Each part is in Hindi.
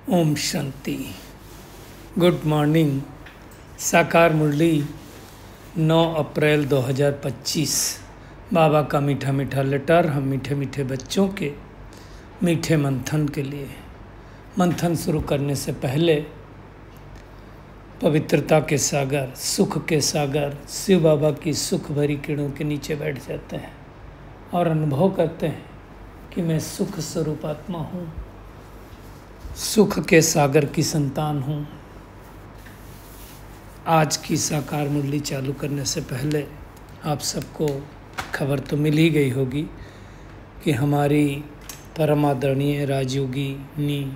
ओम शांति। Good morning. साकार मुरली 9 अप्रैल 2025। बाबा का मीठा मीठा लेटर हम मीठे मीठे बच्चों के मीठे मंथन के लिए। मंथन शुरू करने से पहले पवित्रता के सागर, सुख के सागर शिव बाबा की सुख भरी किरणों के नीचे बैठ जाते हैं और अनुभव करते हैं कि मैं सुख स्वरूप आत्मा हूँ, सुख के सागर की संतान हूँ। आज की साकार मुरली चालू करने से पहले आप सबको खबर तो मिल ही गई होगी कि हमारी परम आदरणीय राजयोगिनी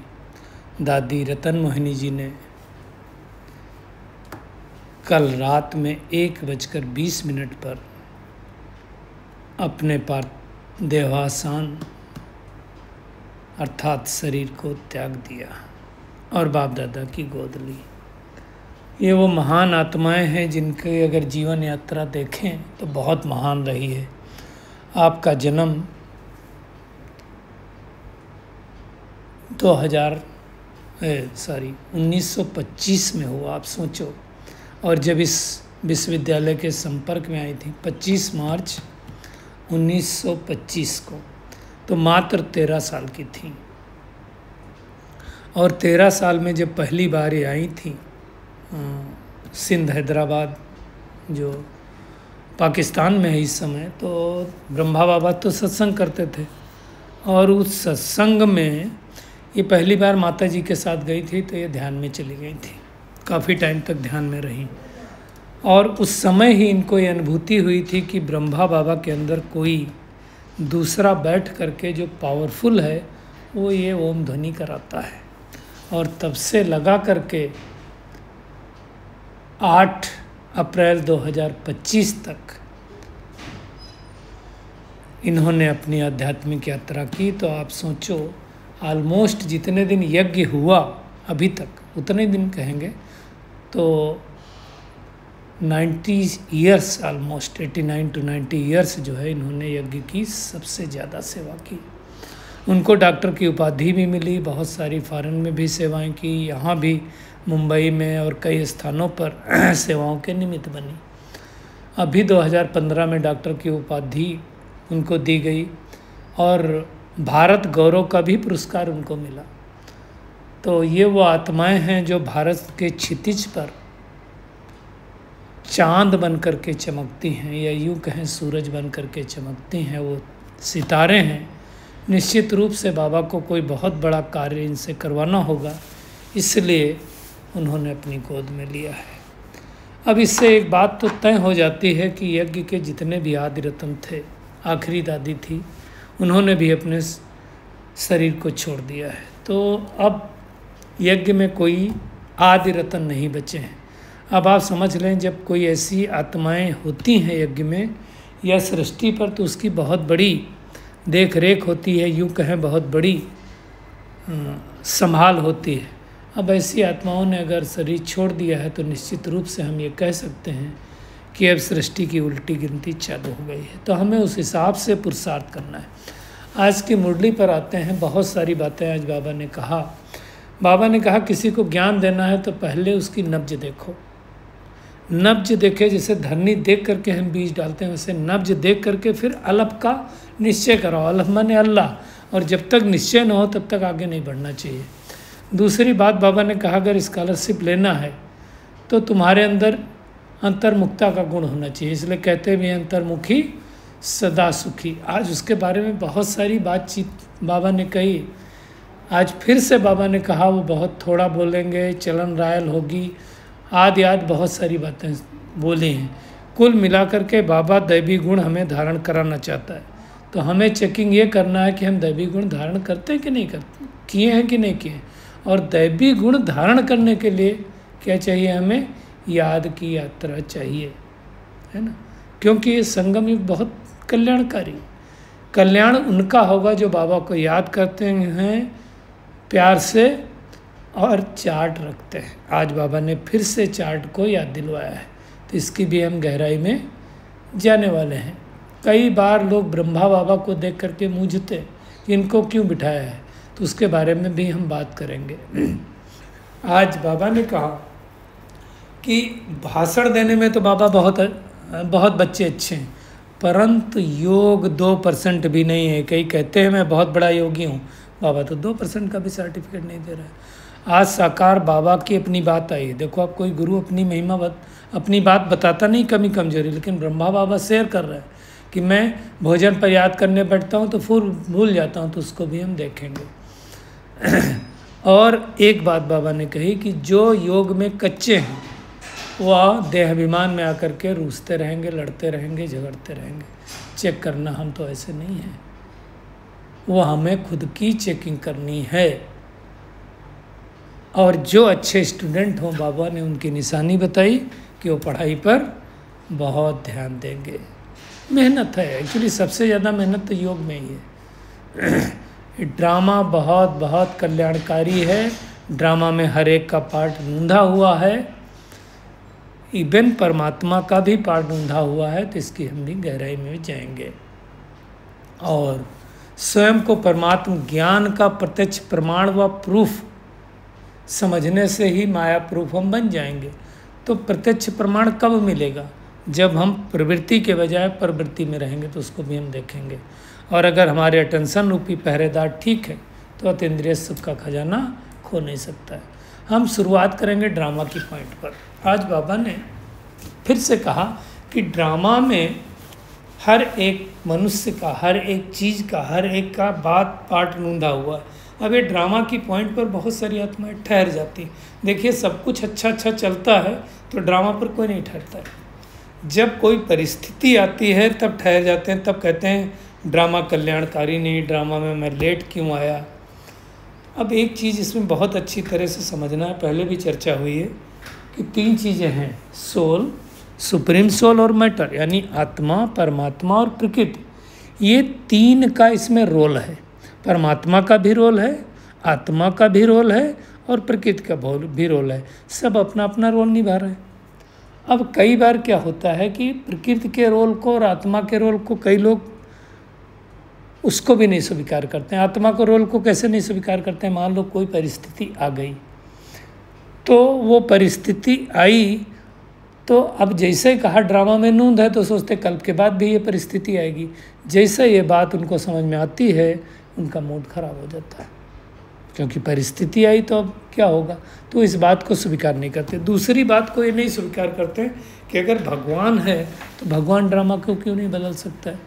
दादी रतन मोहिनी जी ने कल रात में 1:20 पर अपने देहावसान अर्थात शरीर को त्याग दिया और बाप दादा की गोद ली। ये वो महान आत्माएं हैं जिनके अगर जीवन यात्रा देखें तो बहुत महान रही है। आपका जन्म 1925 में हुआ, आप सोचो। और जब इस विश्वविद्यालय के संपर्क में आई थी 25 मार्च 1925 को, तो मात्र 13 साल की थी। और 13 साल में जब पहली बार ये आई थी सिंध हैदराबाद जो पाकिस्तान में है इस समय, तो ब्रह्मा बाबा तो सत्संग करते थे और उस सत्संग में ये पहली बार माता जी के साथ गई थी, तो ये ध्यान में चली गई थी। काफ़ी टाइम तक ध्यान में रही और उस समय ही इनको ये अनुभूति हुई थी कि ब्रह्मा बाबा के अंदर कोई दूसरा बैठ करके जो पावरफुल है वो ये ओम ध्वनि कराता है। और तब से लगा करके 8 अप्रैल 2025 तक इन्होंने अपनी आध्यात्मिक यात्रा की। तो आप सोचो ऑलमोस्ट जितने दिन यज्ञ हुआ अभी तक, उतने दिन कहेंगे तो 90 ईयर्स, ऑलमोस्ट 89 to 90 ईयर्स जो है इन्होंने यज्ञ की सबसे ज़्यादा सेवा की। उनको डॉक्टर की उपाधि भी मिली, बहुत सारी फॉरेन में भी सेवाएं की, यहाँ भी मुंबई में और कई स्थानों पर सेवाओं के निमित्त बनी। अभी 2015 में डॉक्टर की उपाधि उनको दी गई और भारत गौरव का भी पुरस्कार उनको मिला। तो ये वो आत्माएं हैं जो भारत के क्षितिज पर चांद बन कर के चमकती हैं, या यूँ कहें सूरज बन कर के चमकती हैं। वो सितारे हैं। निश्चित रूप से बाबा को कोई बहुत बड़ा कार्य इनसे करवाना होगा, इसलिए उन्होंने अपनी गोद में लिया है। अब इससे एक बात तो तय हो जाती है कि यज्ञ के जितने भी आदि रत्न थे, आखिरी दादी थी, उन्होंने भी अपने शरीर को छोड़ दिया है। तो अब यज्ञ में कोई आदि रत्न नहीं बचे हैं। अब आप समझ लें, जब कोई ऐसी आत्माएं होती हैं यज्ञ में या सृष्टि पर, तो उसकी बहुत बड़ी देख रेख होती है, यूँ कहें बहुत बड़ी संभाल होती है। अब ऐसी आत्माओं ने अगर शरीर छोड़ दिया है तो निश्चित रूप से हम ये कह सकते हैं कि अब सृष्टि की उल्टी गिनती चालू हो गई है। तो हमें उस हिसाब से पुरुषार्थ करना है। आज की मुरली पर आते हैं। बहुत सारी बातें आज बाबा ने कहा किसी को ज्ञान देना है तो पहले उसकी नब्ज देखो। नब्ज देखे, जैसे धरनी देख करके हम बीज डालते हैं, वैसे नब्ज देख करके फिर अलफ का निश्चय करो। अलफ माने अल्लाह, और जब तक निश्चय न हो तब तक आगे नहीं बढ़ना चाहिए। दूसरी बात बाबा ने कहा, अगर स्कॉलरशिप लेना है तो तुम्हारे अंदर अंतर्मुखता का गुण होना चाहिए। इसलिए कहते भी अंतर्मुखी सदा सुखी। आज उसके बारे में बहुत सारी बातचीत बाबा ने कही। आज फिर से बाबा ने कहा, वो बहुत थोड़ा बोलेंगे, चलन रायल होगी, आदि बहुत सारी बातें बोली हैं। कुल मिलाकर के बाबा दैवी गुण हमें धारण कराना चाहता है। तो हमें चेकिंग ये करना है कि हम दैवी गुण धारण करते हैं कि नहीं करते, किए हैं कि नहीं किए। और दैवी गुण धारण करने के लिए क्या चाहिए, हमें याद की यात्रा चाहिए, है ना। क्योंकि ये संगम युग बहुत कल्याणकारी, कल्याण उनका होगा जो बाबा को याद करते हैं प्यार से और चार्ट रखते हैं। आज बाबा ने फिर से चार्ट को याद दिलवाया है, तो इसकी भी हम गहराई में जाने वाले हैं। कई बार लोग ब्रह्मा बाबा को देख करके मूझते कि इनको क्यों बिठाया है, तो उसके बारे में भी हम बात करेंगे। आज बाबा ने कहा कि भाषण देने में तो बाबा बहुत बच्चे अच्छे हैं, परंतु योग 2% भी नहीं है। कई कहते हैं मैं बहुत बड़ा योगी हूँ, बाबा तो 2% का भी सर्टिफिकेट नहीं दे रहा है। आज साकार बाबा की अपनी बात आई है। देखो, आप कोई गुरु अपनी महिमा अपनी बात बताता नहीं, कमी कमजोरी, लेकिन ब्रह्मा बाबा शेयर कर रहा है कि मैं भोजन पर याद करने बैठता हूँ तो फिर भूल जाता हूँ, तो उसको भी हम देखेंगे। और एक बात बाबा ने कही कि जो योग में कच्चे हैं वह देहाभिमान में आकर के रूसते रहेंगे, लड़ते रहेंगे, झगड़ते रहेंगे। चेक करना हम तो ऐसे नहीं हैं, वो हमें खुद की चेकिंग करनी है। और जो अच्छे स्टूडेंट हों, बाबा ने उनकी निशानी बताई कि वो पढ़ाई पर बहुत ध्यान देंगे। मेहनत है, एक्चुअली सबसे ज़्यादा मेहनत तो योग में ही है। ड्रामा बहुत कल्याणकारी है। ड्रामा में हर एक का पार्ट ढूंढा हुआ है, इवन परमात्मा का भी पार्ट ढूंढा हुआ है, तो इसकी हम भी गहराई में जाएंगे। और स्वयं को परमात्मा ज्ञान का प्रत्यक्ष प्रमाण व प्रूफ समझने से ही माया प्रूफ हम बन जाएंगे। तो प्रत्यक्ष प्रमाण कब मिलेगा? जब हम प्रवृत्ति के बजाय प्रवृत्ति में रहेंगे, तो उसको भी हम देखेंगे। और अगर हमारे अटेंशन रूपी पहरेदार ठीक है तो अतीन्द्रिय सुख का खजाना खो नहीं सकता है। हम शुरुआत करेंगे ड्रामा की पॉइंट पर। आज बाबा ने फिर से कहा कि ड्रामा में हर एक मनुष्य का, हर एक चीज़ का, हर एक का बात पार्ट ढूंढा हुआ है। अब ये ड्रामा की पॉइंट पर बहुत सारी आत्माएं ठहर जाती। देखिए, सब कुछ अच्छा चलता है तो ड्रामा पर कोई नहीं ठहरता है। जब कोई परिस्थिति आती है तब ठहर जाते हैं, तब कहते हैं ड्रामा कल्याणकारी नहीं, ड्रामा में मैं लेट क्यों आया। अब एक चीज़ इसमें बहुत अच्छी तरह से समझना है, पहले भी चर्चा हुई है कि 3 चीज़ें हैं, सोल, सुप्रीम सोल और मैटर, यानी आत्मा, परमात्मा और प्रकृति। ये 3 का इसमें रोल है। परमात्मा का भी रोल है, आत्मा का भी रोल है और प्रकृति का भी रोल है। सब अपना अपना रोल निभा रहे हैं। अब कई बार क्या होता है कि प्रकृति के रोल को और आत्मा के रोल को कई लोग उसको भी नहीं स्वीकार करते हैं। आत्मा को रोल को कैसे नहीं स्वीकार करते हैं? मान लो कोई परिस्थिति आ गई, तो वो परिस्थिति आई तो अब जैसे ही कहा ड्रामा में नूंद है, तो सोचते कल के बाद भी ये परिस्थिति आएगी। जैसे ये बात उनको समझ में आती है, उनका मूड खराब हो जाता है, क्योंकि परिस्थिति आई तो अब क्या होगा। तो इस बात को स्वीकार नहीं करते। दूसरी बात को ये नहीं स्वीकार करते कि अगर भगवान है तो भगवान ड्रामा को क्यों नहीं बदल सकता है?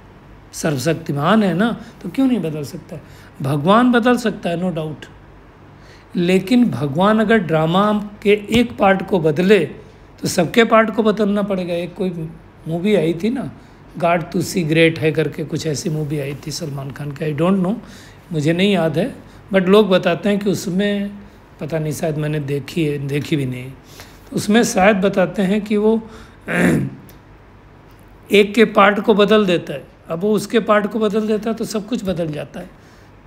सर्वशक्तिमान है ना, तो क्यों नहीं बदल सकता है? भगवान बदल सकता है, नो डाउट, लेकिन भगवान अगर ड्रामा के एक पार्ट को बदले तो सबके पार्ट को बदलना पड़ेगा। एक कोई मूवी आई थी ना, गॉड टू सी ग्रेट है करके, कुछ ऐसी मूवी आई थी सलमान खान की, आई डोंट नो, मुझे नहीं याद है, बट लोग बताते हैं कि उसमें, पता नहीं, शायद मैंने देखी भी नहीं, तो उसमें शायद बताते हैं कि वो एक के पार्ट को बदल देता है। अब वो उसके पार्ट को बदल देता है तो सब कुछ बदल जाता है।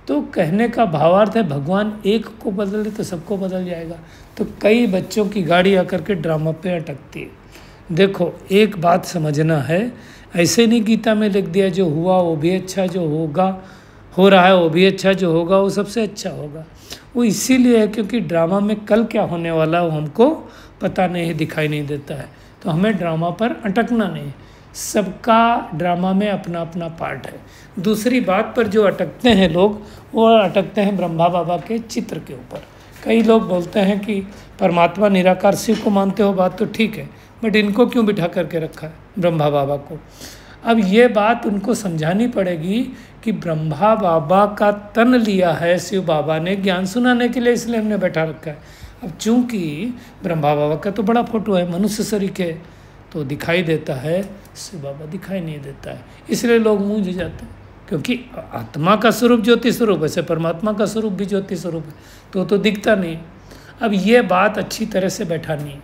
तो कहने का भावार्थ है, भगवान एक को बदल दे तो सबको बदल जाएगा। तो कई बच्चों की गाड़ी आकर के ड्रामा पे अटकती है। देखो, एक बात समझना है, ऐसे नहीं गीता में लिख दिया जो हुआ वो भी अच्छा, जो होगा हो रहा है वो भी अच्छा, जो होगा वो सबसे अच्छा होगा। वो इसीलिए है क्योंकि ड्रामा में कल क्या होने वाला है वो हमको पता नहीं, दिखाई नहीं देता है। तो हमें ड्रामा पर अटकना नहीं। सबका ड्रामा में अपना अपना पार्ट है। दूसरी बात पर जो अटकते हैं लोग, वो अटकते हैं ब्रह्मा बाबा के चित्र के ऊपर। कई लोग बोलते हैं कि परमात्मा निराकार शिव को मानते हो, बात तो ठीक है, बट इनको क्यों बिठा करके रखा है ब्रह्मा बाबा को? अब ये बात उनको समझानी पड़ेगी कि ब्रह्मा बाबा का तन लिया है शिव बाबा ने ज्ञान सुनाने के लिए, इसलिए हमने बैठा रखा है। अब चूंकि ब्रह्मा बाबा का तो बड़ा फोटो है, मनुष्य शरीर के, तो दिखाई देता है, शिव बाबा दिखाई नहीं देता है, इसलिए लोग मूंझ जाते हैं। क्योंकि आत्मा का स्वरूप ज्योति स्वरूप, ऐसे परमात्मा का स्वरूप भी ज्योति स्वरूप है, तो दिखता नहीं। अब ये बात अच्छी तरह से बैठानी है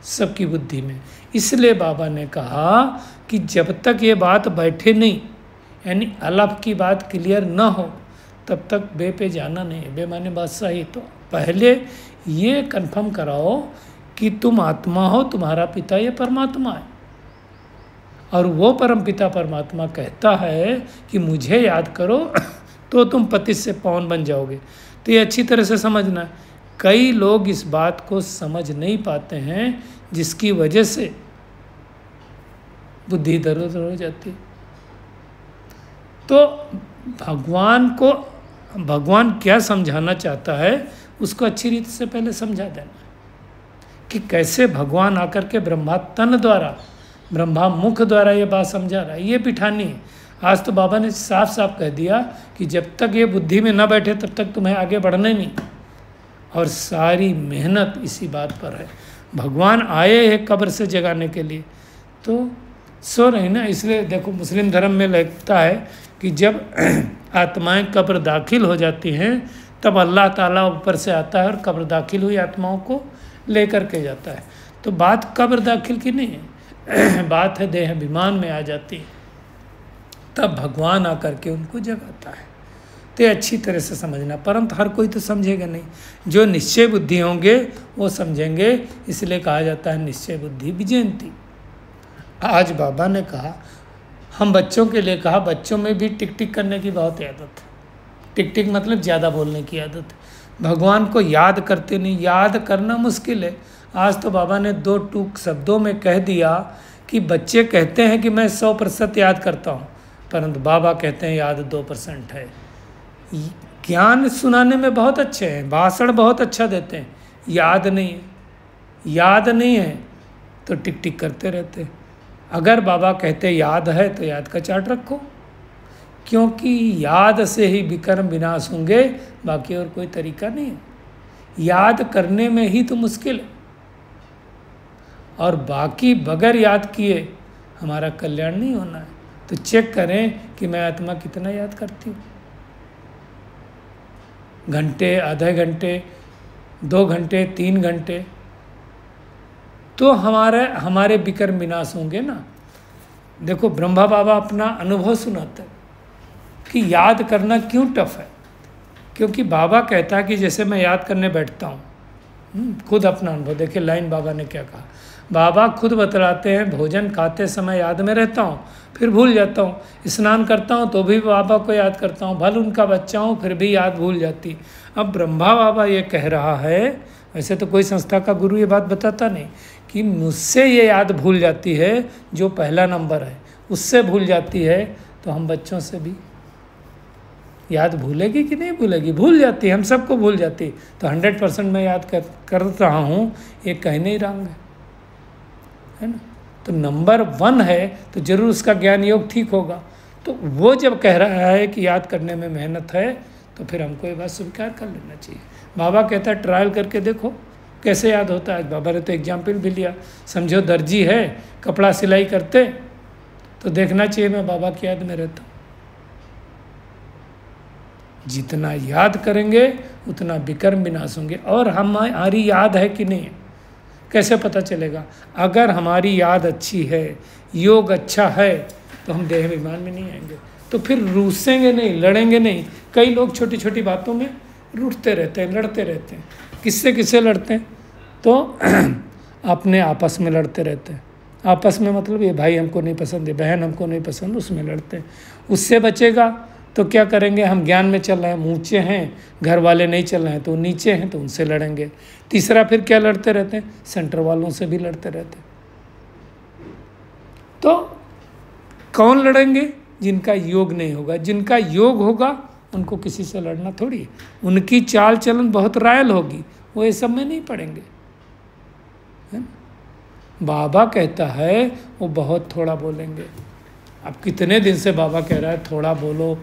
सबकी बुद्धि में। इसलिए बाबा ने कहा कि जब तक ये बात बैठे नहीं, यानी अलफ की बात क्लियर न हो, तब तक बे पे जाना नहीं है। बे माने बादशाही। तो पहले ये कंफर्म कराओ कि तुम आत्मा हो, तुम्हारा पिता ये परमात्मा है, और वो परम पिता परमात्मा कहता है कि मुझे याद करो तो तुम पतित से पावन बन जाओगे। तो ये अच्छी तरह से समझना है। कई लोग इस बात को समझ नहीं पाते हैं, जिसकी वजह से बुद्धि इधर उधर हो जाती है। तो भगवान क्या समझाना चाहता है उसको अच्छी रीति से पहले समझा देना कि कैसे भगवान आकर के ब्रह्मा तन द्वारा, ब्रह्मा मुख द्वारा ये बात समझा रहा है, ये बिठानी है। आज तो बाबा ने साफ साफ कह दिया कि जब तक ये बुद्धि में न बैठे तब तक तुम्हें आगे बढ़ना ही नहीं, और सारी मेहनत इसी बात पर है। भगवान आए हैं कब्र से जगाने के लिए, तो सो रही ना। इसलिए देखो मुस्लिम धर्म में लगता है कि जब आत्माएं कब्र दाखिल हो जाती हैं तब अल्लाह ताला ऊपर से आता है और कब्र दाखिल हुई आत्माओं को लेकर के जाता है। तो बात कब्र दाखिल की नहीं है, बात है देह अभिमान में आ जाती है, तब भगवान आकर के उनको जगाता है। तो अच्छी तरह से समझना, परंतु हर कोई तो समझेगा नहीं। जो निश्चय बुद्धि होंगे वो समझेंगे, इसलिए कहा जाता है निश्चय बुद्धि विजयंती। आज बाबा ने कहा, हम बच्चों के लिए कहा, बच्चों में भी टिक टिक करने की बहुत आदत है। टिक टिक मतलब ज़्यादा बोलने की आदत है। भगवान को याद करते नहीं, याद करना मुश्किल है। आज तो बाबा ने 2 टूक शब्दों में कह दिया कि बच्चे कहते हैं कि मैं 100% याद करता हूँ, परंतु बाबा कहते हैं याद 2% है। ज्ञान सुनाने में बहुत अच्छे हैं, भाषण बहुत अच्छा देते हैं, याद नहीं है। याद नहीं है तो टिक टिक करते रहते हैं। अगर बाबा कहते याद है तो याद का चार्ट रखो, क्योंकि याद से ही विकर्म विनाश होंगे, बाकी और कोई तरीका नहीं है। याद करने में ही तो मुश्किल है, और बाकी बगैर याद किए हमारा कल्याण नहीं होना है। तो चेक करें कि मैं आत्मा कितना याद करती हूँ। घंटे, आधे घंटे, 2 घंटे, 3 घंटे, तो हमारे विकर्म विनाश होंगे ना। देखो ब्रह्मा बाबा अपना अनुभव सुनाते हैं कि याद करना क्यों टफ है। क्योंकि बाबा कहता है कि जैसे मैं याद करने बैठता हूँ, खुद अपना अनुभव देखिए, लाइन बाबा ने क्या कहा। बाबा खुद बतलाते हैं, भोजन खाते समय याद में रहता हूँ, फिर भूल जाता हूँ। स्नान करता हूँ तो भी बाबा को याद करता हूँ, भले उनका बच्चा हूँ फिर भी याद भूल जाती। अब ब्रह्मा बाबा ये कह रहा है, वैसे तो कोई संस्था का गुरु ये बात बताता नहीं कि मुझसे ये याद भूल जाती है, जो पहला नंबर है उससे भूल जाती है, तो हम बच्चों से भी याद भूलेगी कि नहीं भूलेगी? भूल जाती है, हम सबको भूल जाती। तो 100% मैं याद कर रहा हूँ, ये कहने ही रंग है ना। तो नंबर 1 है तो जरूर उसका ज्ञान योग ठीक होगा। तो वो जब कह रहा है कि याद करने में मेहनत है, तो फिर हमको ये बात स्वीकार कर लेना चाहिए। बाबा कहता है ट्रायल करके देखो कैसे याद होता है। बाबा ने तो एग्जाम्पल भी लिया, समझो दर्जी है, कपड़ा सिलाई करते, तो देखना चाहिए मैं बाबा की याद में रहता हूँ। जितना याद करेंगे उतना विकर्म विनाश होंगे। और हमारी याद है कि नहीं, कैसे पता चलेगा? अगर हमारी याद अच्छी है, योग अच्छा है, तो हम देह अभिमान में नहीं आएंगे, तो फिर रूसेंगे नहीं, लड़ेंगे नहीं। कई लोग छोटी छोटी बातों में रूठते रहते हैं, लड़ते रहते हैं। किससे लड़ते हैं? तो अपने आपस में लड़ते रहते हैं। आपस में मतलब ये भाई हमको नहीं पसंद है, बहन हमको नहीं पसंद, उसमें लड़ते हैं। उससे बचेगा तो क्या करेंगे? हम ज्ञान में चल रहे हैं, ऊँचे हैं, घर वाले नहीं चल रहे हैं तो नीचे हैं, तो उनसे लड़ेंगे। तीसरा फिर क्या लड़ते रहते हैं? सेंटर वालों से भी लड़ते रहते हैं। तो कौन लड़ेंगे? जिनका योग नहीं होगा। जिनका योग होगा उनको किसी से लड़ना थोड़ी है। उनकी चाल चलन बहुत रायल होगी, वो ये सब में नहीं पड़ेंगे, है ना। बाबा कहता है वो बहुत थोड़ा बोलेंगे। अब कितने दिन से बाबा कह रहा है थोड़ा बोलो,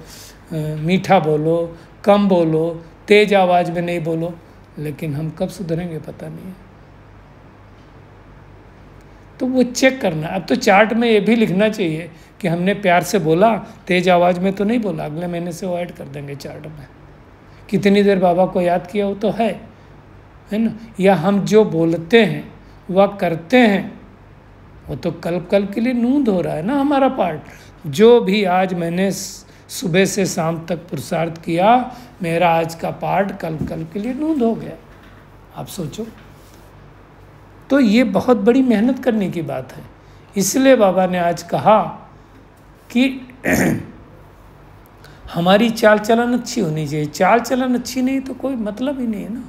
मीठा बोलो, कम बोलो, तेज आवाज़ में नहीं बोलो, लेकिन हम कब सुधरेंगे पता नहीं है। तो वो चेक करना। अब तो चार्ट में ये भी लिखना चाहिए कि हमने प्यार से बोला, तेज आवाज़ में तो नहीं बोला। अगले महीने से वो ऐड कर देंगे चार्ट में। कितनी देर बाबा को याद किया वो तो है ना। या हम जो बोलते हैं वह करते हैं, वो तो कल के लिए नूंद हो रहा है ना हमारा पार्ट। जो भी आज मैंने सुबह से शाम तक पुरुषार्थ किया, मेरा आज का पार्ट कल के लिए नूंद हो गया। आप सोचो, तो ये बहुत बड़ी मेहनत करने की बात है। इसलिए बाबा ने आज कहा कि हमारी चाल चलन अच्छी होनी चाहिए। चाल चलन अच्छी नहीं तो कोई मतलब ही नहीं है ना।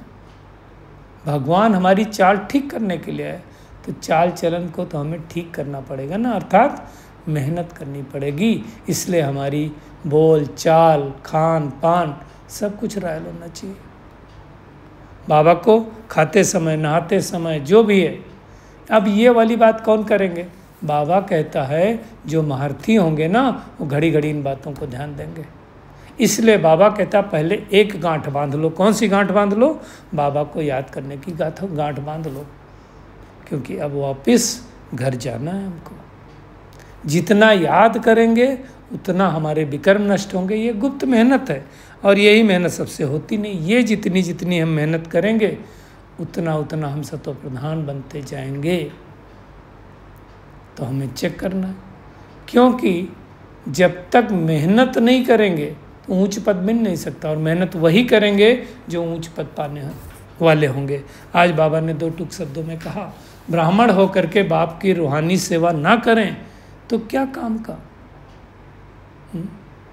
भगवान हमारी चाल ठीक करने के लिए आए, तो चाल चलन को तो हमें ठीक करना पड़ेगा ना, अर्थात मेहनत करनी पड़ेगी। इसलिए हमारी बोल चाल खान पान सब कुछ रायल होना चाहिए। बाबा को खाते समय नहाते समय जो भी है, अब ये वाली बात कौन करेंगे? बाबा कहता है जो महारथी होंगे ना वो घड़ी घड़ी इन बातों को ध्यान देंगे। इसलिए बाबा कहता पहले एक गांठ बांध लो। कौन सी गांठ बांध लो? बाबा को याद करने की गांठ बांध लो, क्योंकि अब वापस घर जाना है हमको। जितना याद करेंगे उतना हमारे विकर्म नष्ट होंगे। ये गुप्त मेहनत है और यही मेहनत सबसे होती नहीं। ये जितनी जितनी हम मेहनत करेंगे उतना उतना हम सतो प्रधान बनते जाएंगे। तो हमें चेक करना है, क्योंकि जब तक मेहनत नहीं करेंगे तो ऊंच पद मिल नहीं सकता, और मेहनत वही करेंगे जो ऊंच पद पाने वाले होंगे। आज बाबा ने 2 टूक शब्दों में कहा, ब्राह्मण होकर के बाप की रूहानी सेवा ना करें तो क्या काम का।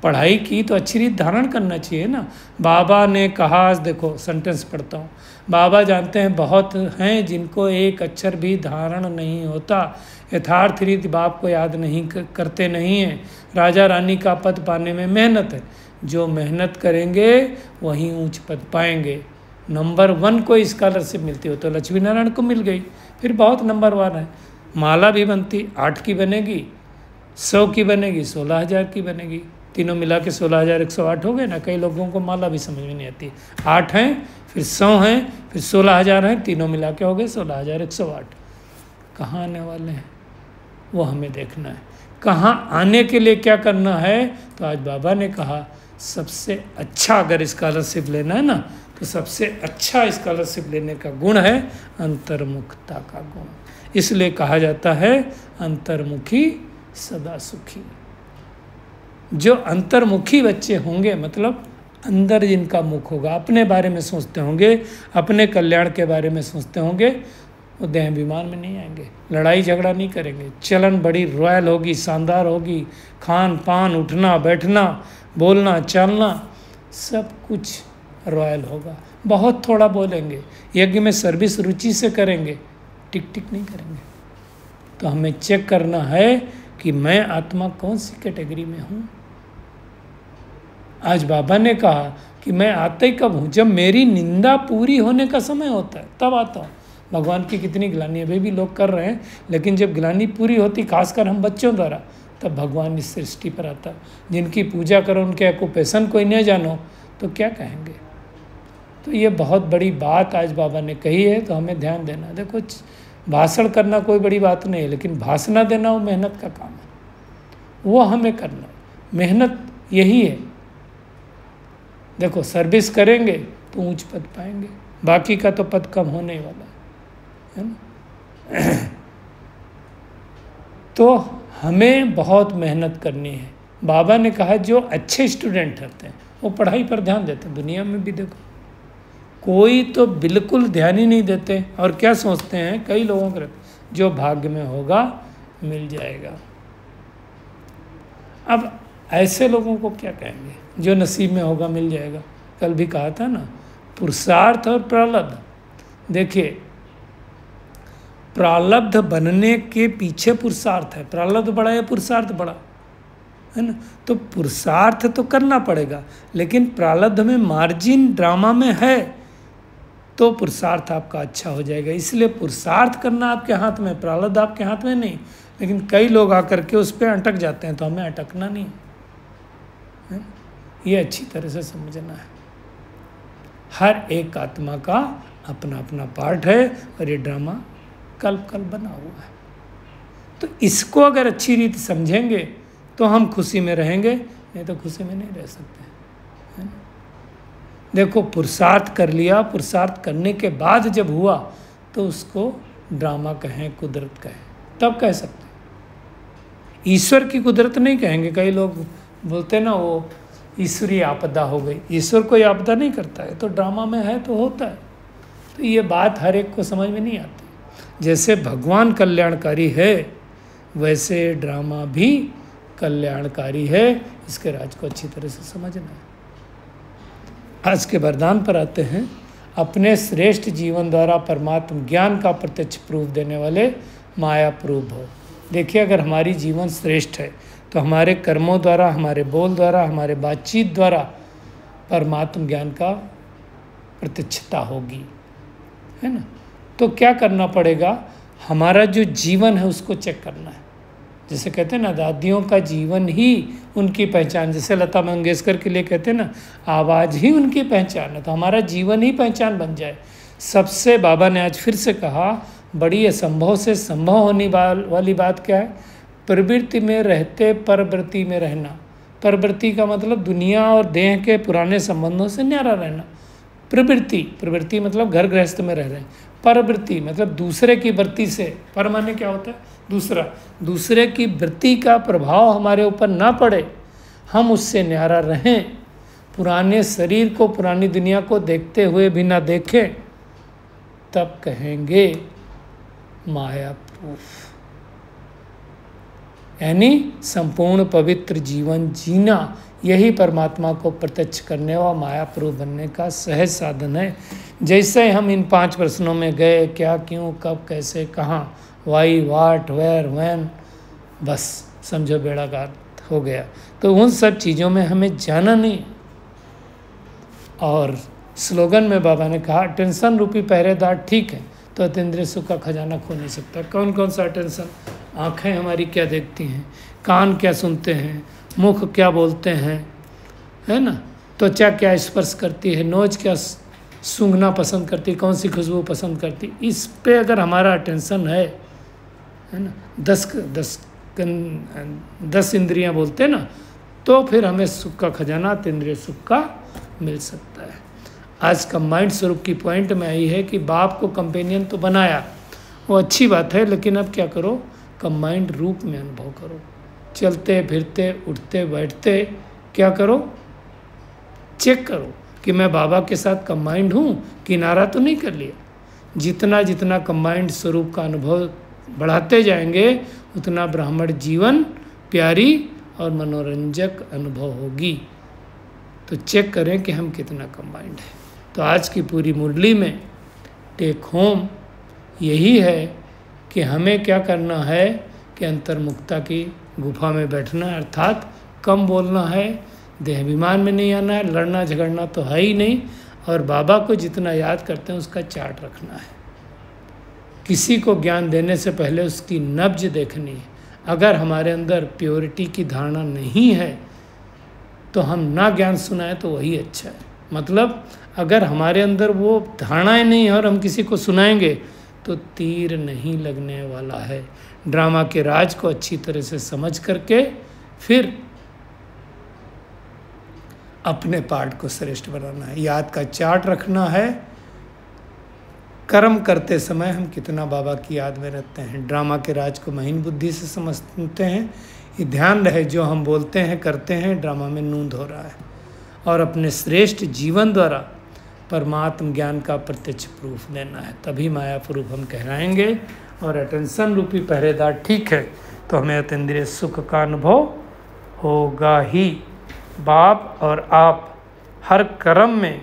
पढ़ाई की तो अच्छी रीत धारण करना चाहिए ना। बाबा ने कहा, आज देखो सेंटेंस पढ़ता हूँ, बाबा जानते हैं बहुत हैं जिनको एक अक्षर भी धारण नहीं होता, यथार्थ रीति बाप को याद नहीं करते नहीं हैं। राजा रानी का पद पाने में मेहनत है, जो मेहनत करेंगे वहीं ऊंच पद पाएंगे। नंबर 1 को स्कॉलरशिप मिलती हो तो लक्ष्मी नारायण को मिल गई, फिर बहुत नंबर 1 है। माला भी बनती 8 की बनेगी, 100 की बनेगी, 16,000 की बनेगी, तीनों मिला के 16,108 हो गए ना। कई लोगों को माला भी समझ में नहीं आती। 8 हैं, फिर 100 हैं, फिर 16,000 हैं, तीनों मिला के हो गए 16,108। कहाँ आने वाले हैं वो हमें देखना है। कहाँ आने के लिए क्या करना है? तो आज बाबा ने कहा सबसे अच्छा अगर स्कॉलरशिप लेना है ना, तो सबसे अच्छा स्कॉलरशिप लेने का गुण है अंतर्मुखता का गुण। इसलिए कहा जाता है अंतर्मुखी सदा सुखी। जो अंतर्मुखी बच्चे होंगे, मतलब अंदर जिनका मुख होगा, अपने बारे में सोचते होंगे, अपने कल्याण के बारे में सोचते होंगे, वो देह अभिमान में नहीं आएंगे, लड़ाई झगड़ा नहीं करेंगे, चलन बड़ी रॉयल होगी, शानदार होगी, खान पान उठना बैठना बोलना चालना सब कुछ रॉयल होगा। बहुत थोड़ा बोलेंगे, यज्ञ में सर्विस रुचि से करेंगे, टिक टिक नहीं करेंगे। तो हमें चेक करना है कि मैं आत्मा कौन सी कैटेगरी में हूँ। आज बाबा ने कहा कि मैं आता ही कब हूँ? जब मेरी निंदा पूरी होने का समय होता है तब आता हूँ। भगवान की कितनी गिलानी अभी भी लोग कर रहे हैं, लेकिन जब गिलानी पूरी होती, खासकर हम बच्चों द्वारा, तब भगवान इस सृष्टि पर आता। जिनकी पूजा करो, उनके ऑक्यूपेशन कोई नहीं जानो तो क्या कहेंगे। तो ये बहुत बड़ी बात आज बाबा ने कही है, तो हमें ध्यान देना। देखो, भाषण करना कोई बड़ी बात नहीं है, लेकिन भाषण देना वो मेहनत का काम है, वो हमें करना। मेहनत यही है। देखो, सर्विस करेंगे तो ऊंच पद पाएंगे, बाकी का तो पद कम होने वाला है ना। तो हमें बहुत मेहनत करनी है। बाबा ने कहा जो अच्छे स्टूडेंट रहते हैं वो पढ़ाई पर ध्यान देते हैं। दुनिया में भी देखो, कोई तो बिल्कुल ध्यान ही नहीं देते, और क्या सोचते हैं कई लोगों को, जो भाग्य में होगा मिल जाएगा। अब ऐसे लोगों को क्या कहेंगे? जो नसीब में होगा मिल जाएगा। कल भी कहा था ना, पुरुषार्थ और प्रारब्ध। देखिए, प्रारब्ध बनने के पीछे पुरुषार्थ है। प्रारब्ध बड़ा या पुरुषार्थ बड़ा है ना। तो पुरुषार्थ तो करना पड़ेगा, लेकिन प्रारब्ध में मार्जिन ड्रामा में है तो पुरुषार्थ आपका अच्छा हो जाएगा। इसलिए पुरुषार्थ करना आपके हाथ में, प्रारब्ध आपके हाथ में नहीं। लेकिन कई लोग आकर के उस पर अटक जाते हैं, तो हमें अटकना नहीं है। ये अच्छी तरह से समझना है। हर एक आत्मा का अपना अपना पार्ट है, और ये ड्रामा कल्प कल्प बना हुआ है। तो इसको अगर अच्छी रीति समझेंगे तो हम खुशी में रहेंगे, नहीं तो खुशी में नहीं रह सकते, है ना। देखो, पुरुषार्थ कर लिया, पुरुषार्थ करने के बाद जब हुआ तो उसको ड्रामा कहें, कुदरत कहें, तब कह सकते। ईश्वर की कुदरत नहीं कहेंगे। कई लोग बोलते ना, वो ईश्वरीय आपदा हो गई। ईश्वर कोई आपदा नहीं करता है, तो ड्रामा में है तो होता है। तो ये बात हर एक को समझ में नहीं आती। जैसे भगवान कल्याणकारी है, वैसे ड्रामा भी कल्याणकारी है। इसके राज को अच्छी तरह से समझना है। आज के वरदान पर आते हैं। अपने श्रेष्ठ जीवन द्वारा परमात्म ज्ञान का प्रत्यक्ष प्रूफ देने वाले माया प्रूफ हो। देखिए, अगर हमारी जीवन श्रेष्ठ है तो हमारे कर्मों द्वारा, हमारे बोल द्वारा, हमारे बातचीत द्वारा परमात्म ज्ञान का प्रत्यक्षता होगी, है ना। तो क्या करना पड़ेगा, हमारा जो जीवन है उसको चेक करना है। जैसे कहते हैं ना, दादियों का जीवन ही उनकी पहचान, जैसे लता मंगेशकर के लिए कहते हैं ना, आवाज़ ही उनकी पहचान है। तो हमारा जीवन ही पहचान बन जाए। सबसे बाबा ने आज फिर से कहा, बड़ी असंभव से संभव होने वाली बात क्या है, प्रवृत्ति में रहते परवृत्ति में रहना। परवृत्ति का मतलब दुनिया और देह के पुराने संबंधों से न्यारा रहना। प्रवृत्ति मतलब घर गृहस्थ में रह रहे हैं। परवृत्ति मतलब दूसरे की वृत्ति से, पर माने क्या होता है, दूसरे की वृत्ति का प्रभाव हमारे ऊपर ना पड़े, हम उससे न्यारा रहें। पुराने शरीर को, पुरानी दुनिया को देखते हुए भी ना देखें, तब कहेंगे माया प्रूफ। यानी संपूर्ण पवित्र जीवन जीना, यही परमात्मा को प्रत्यक्ष करने व माया प्रूफ बनने का सहज साधन है। जैसे हम इन 5 प्रश्नों में गए, क्या, क्यों, कब, कैसे, कहाँ, वाई, वाट, वेयर, व्हेन, बस समझो बेड़ा गार्ड हो गया। तो उन सब चीज़ों में हमें जाना नहीं। और स्लोगन में बाबा ने कहा, टेंशन रूपी पहरेदार ठीक है तो अतीन्द्रिय सुख का खजाना खो नहीं सकता। कौन कौन सा टेंशन? आँखें हमारी क्या देखती हैं, कान क्या सुनते हैं, मुख क्या बोलते हैं, है ना, त्वचा क्या स्पर्श करती है, नोज क्या सूंघना पसंद करती है, कौन सी खुशबू पसंद करती, इस पे अगर हमारा अटेंशन है ना, 10 इंद्रियां बोलते हैं ना, तो फिर हमें सुख का खजाना, इंद्रिय सुख का मिल सकता है। आज कंबाइंड स्वरूप की पॉइंट में आई है कि बाप को कंपेनियन तो बनाया, वो अच्छी बात है, लेकिन अब क्या करो, कंबाइंड रूप में अनुभव करो। चलते फिरते, उठते बैठते क्या करो, चेक करो कि मैं बाबा के साथ कंबाइंड हूँ, किनारा तो नहीं कर लिया। जितना जितना कंबाइंड स्वरूप का अनुभव बढ़ाते जाएंगे, उतना ब्राह्मण जीवन प्यारी और मनोरंजक अनुभव होगी। तो चेक करें कि हम कितना कंबाइंड है। तो आज की पूरी मुरली में टेक होम यही है कि हमें क्या करना है कि अंतर्मुक्ता की गुफा में बैठना है, अर्थात कम बोलना है, देहाभिमान में नहीं आना है, लड़ना झगड़ना तो है ही नहीं, और बाबा को जितना याद करते हैं उसका चार्ट रखना है। किसी को ज्ञान देने से पहले उसकी नब्ज देखनी है। अगर हमारे अंदर प्योरिटी की धारणा नहीं है तो हम ना ज्ञान सुनाएं तो वही अच्छा है। मतलब अगर हमारे अंदर वो धारणाएं नहीं है और हम किसी को सुनाएंगे तो तीर नहीं लगने वाला है। ड्रामा के राज को अच्छी तरह से समझ करके फिर अपने पार्ट को श्रेष्ठ बनाना है, याद का चार्ट रखना है। कर्म करते समय हम कितना बाबा की याद में रहते हैं, ड्रामा के राज को महीन बुद्धि से समझते हैं। ये ध्यान रहे, जो हम बोलते हैं करते हैं, ड्रामा में नूंद हो रहा है। और अपने श्रेष्ठ जीवन द्वारा परमात्म ज्ञान का प्रत्यक्ष प्रूफ देना है, तभी माया प्रूफ हम कहलाएंगे। और अटेंशन रूपी पहरेदार ठीक है तो हमें अतीन्द्रिय सुख का अनुभव होगा ही। बाप और आप हर कर्म में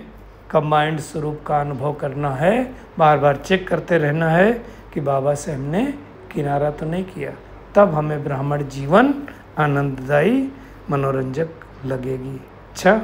कंबाइंड स्वरूप का अनुभव करना है, बार बार चेक करते रहना है कि बाबा से हमने किनारा तो नहीं किया, तब हमें ब्राह्मण जीवन आनंददायी मनोरंजक लगेगी। अच्छा।